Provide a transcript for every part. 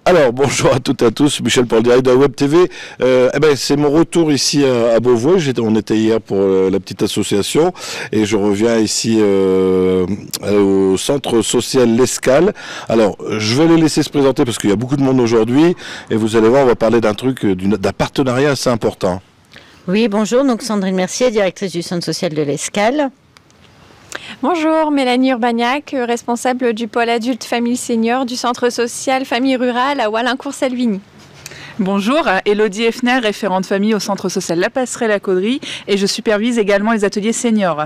Alors, bonjour à toutes et à tous, Michel pour le direct de la Web TV. C'est mon retour ici à Beauvois. On était hier pour la petite association et je reviens ici au centre social L'Escale. Alors, je vais les laisser se présenter parce qu'il y a beaucoup de monde aujourd'hui et vous allez voir, on va parler d'un truc, d'un partenariat assez important. Oui, bonjour, donc Sandrine Mercier, directrice du centre social de L'Escale. Bonjour, Mélanie Urbagnac, responsable du pôle adulte famille senior du centre social famille rurale à Wallincourt-Salvigny. Bonjour, Elodie Effner, référente famille au centre social La Passerelle à Caudry et je supervise également les ateliers seniors.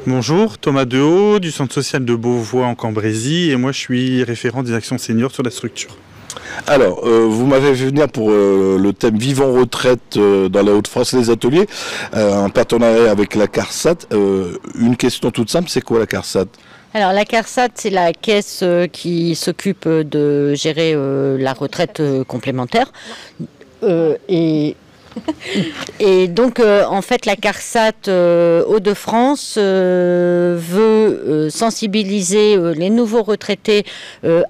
Bonjour, Thomas Dehaut du centre social de Beauvois en Cambrésis et moi je suis référent des actions seniors sur la structure. Alors, vous m'avez vu venir pour le thème Vivons Retraite dans la Haute-France, les ateliers, en partenariat avec la CARSAT. Une question toute simple, c'est quoi la CARSAT ? Alors la CARSAT, c'est la caisse qui s'occupe de gérer la retraite complémentaire. Et donc, en fait, la CARSAT Hauts-de-France veut sensibiliser les nouveaux retraités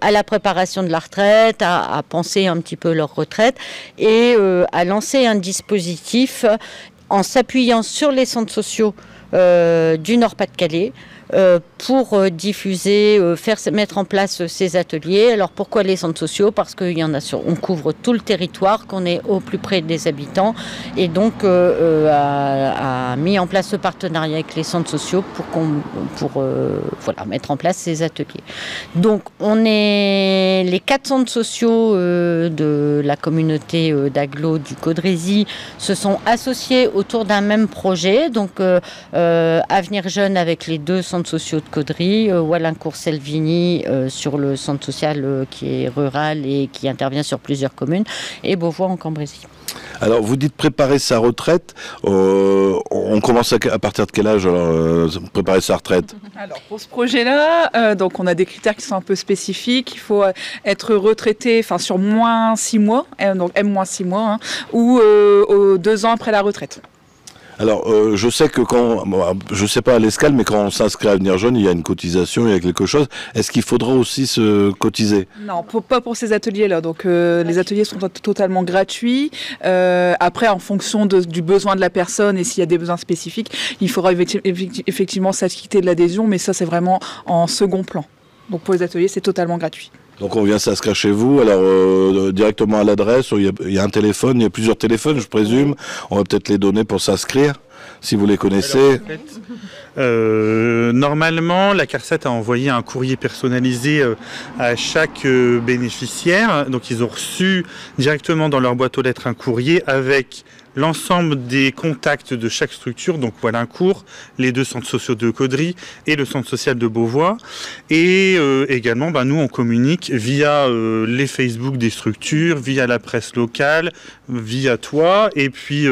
à la préparation de la retraite, à penser un petit peu leur retraite et à lancer un dispositif en s'appuyant sur les centres sociaux du Nord-Pas-de-Calais pour diffuser, mettre en place ces ateliers. Alors pourquoi les centres sociaux ? Parce qu'il y en a on couvre tout le territoire, qu'on est au plus près des habitants et donc a mis en place ce partenariat avec les centres sociaux pour mettre en place ces ateliers. Donc on est les 4 centres sociaux de la communauté d'agglo du Caudrésis se sont associés autour d'un même projet. Donc Avenir Jeune avec les 2 centres sociaux de Caudry, Wallincourt-Salvigny sur le centre social qui est rural et qui intervient sur plusieurs communes, et Beauvois en Cambrésis. Alors, vous dites préparer sa retraite. On commence à partir de quel âge préparer sa retraite ? Alors, pour ce projet-là, donc on a des critères qui sont un peu spécifiques. Il faut être retraité sur moins 6 mois, donc M-6 mois, ou 2 ans après la retraite. Alors, je sais que je sais pas à l'Escale, mais quand on s'inscrit à Avenir Jeune, il y a une cotisation, il y a quelque chose. Est-ce qu'il faudra aussi se cotiser ? Non, pas pour ces ateliers-là. Donc, les ateliers sont totalement gratuits. Après, en fonction du besoin de la personne et s'il y a des besoins spécifiques, il faudra effectivement s'acquitter de l'adhésion, mais ça, c'est vraiment en second plan. Donc, pour les ateliers, c'est totalement gratuit. Donc on vient s'inscrire chez vous, alors directement à l'adresse, il y a un téléphone, il y a plusieurs téléphones je présume, on va peut-être les donner pour s'inscrire, si vous les connaissez. Alors, normalement, la CARSAT a envoyé un courrier personnalisé à chaque bénéficiaire, donc ils ont reçu directement dans leur boîte aux lettres un courrier avec l'ensemble des contacts de chaque structure, donc Wallincourt, les 2 centres sociaux de Caudry et le centre social de Beauvois. Et également, nous, on communique via les Facebook des structures, via la presse locale, via toi. Et puis,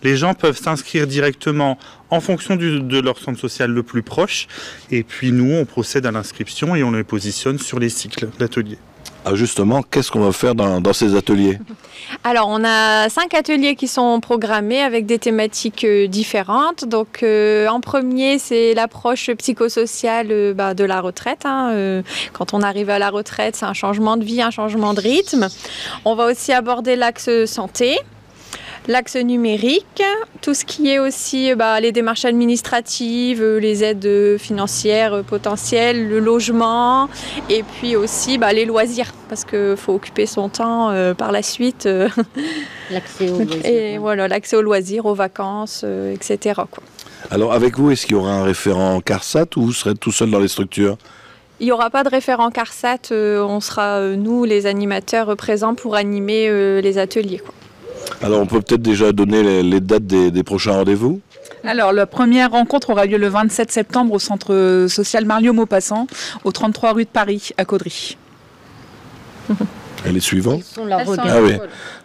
les gens peuvent s'inscrire directement en fonction de leur centre social le plus proche. Et puis, nous, on procède à l'inscription et on les positionne sur les cycles d'ateliers. Ah justement, qu'est-ce qu'on va faire dans ces ateliers ? Alors, on a 5 ateliers qui sont programmés avec des thématiques différentes. Donc, en premier, c'est l'approche psychosociale de la retraite. Quand on arrive à la retraite, c'est un changement de vie, un changement de rythme. On va aussi aborder l'axe santé. L'axe numérique, tout ce qui est aussi les démarches administratives, les aides financières potentielles, le logement et puis aussi les loisirs parce qu'il faut occuper son temps par la suite. L'accès aux loisirs. Et voilà, l'accès aux loisirs, aux vacances, etc. Alors avec vous, est-ce qu'il y aura un référent CARSAT ou vous serez tout seul dans les structures ? Il n'y aura pas de référent CARSAT, on sera nous les animateurs présents pour animer les ateliers. Alors on peut peut-être déjà donner les dates des prochains rendez-vous ? Alors la première rencontre aura lieu le 27 septembre au centre social Marliot-Maupassant, au 33 rue de Paris, à Caudry. Et les suivants ? Ah oui.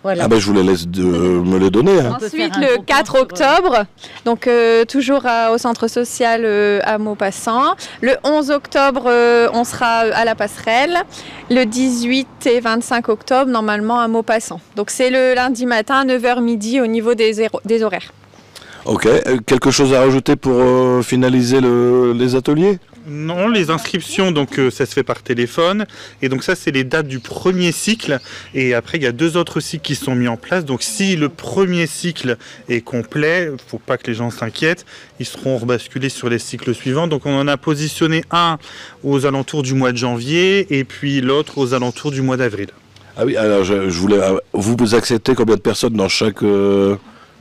Voilà. Je vous les laisse me les donner. Ensuite, le 4 octobre, donc toujours au centre social à Maupassant. Le 11 octobre, on sera à la Passerelle. Le 18 et 25 octobre, normalement à Maupassant. Donc c'est le lundi matin, 9h midi au niveau des horaires. Ok. Quelque chose à rajouter pour finaliser les ateliers ? Non, les inscriptions, donc ça se fait par téléphone. Et donc ça, c'est les dates du premier cycle. Et après, il y a 2 autres cycles qui sont mis en place. Donc si le premier cycle est complet, il ne faut pas que les gens s'inquiètent, ils seront rebasculés sur les cycles suivants. Donc on en a positionné un aux alentours du mois de janvier et puis l'autre aux alentours du mois d'avril. Ah oui, alors je voulais... Vous acceptez combien de personnes dans chaque...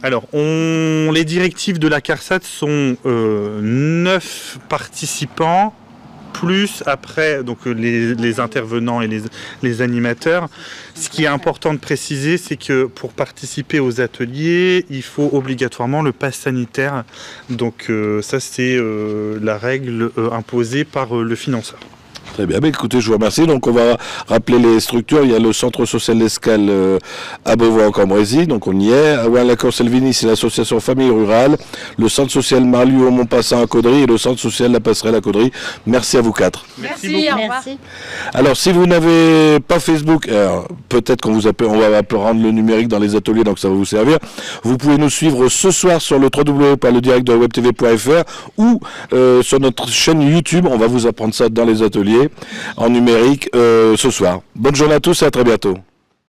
Alors, les directives de la CARSAT sont 9 participants, plus après donc, les intervenants et les animateurs. Ce qui est important de préciser, c'est que pour participer aux ateliers, il faut obligatoirement le pass sanitaire. Donc ça, c'est la règle imposée par le financeur. Très bien, écoutez, je vous remercie. Donc on va rappeler les structures. Il y a le centre social L'Escale à Beauvoir-en-Cambrésis, donc on y est. À Ouin-la-Cour-Selvigny, c'est l'association Famille Rurale. Le centre social Marlieu au Montpassin à Caudry et le centre social La Passerelle à Caudry. Merci à vous 4. Merci, au revoir. Merci. Alors si vous n'avez pas Facebook, peut-être qu'on on va rendre le numérique dans les ateliers, donc ça va vous servir. Vous pouvez nous suivre ce soir sur le www.ledirectdewebtv.fr ou sur notre chaîne YouTube. On va vous apprendre ça dans les ateliers en numérique ce soir. Bonne journée à tous et à très bientôt.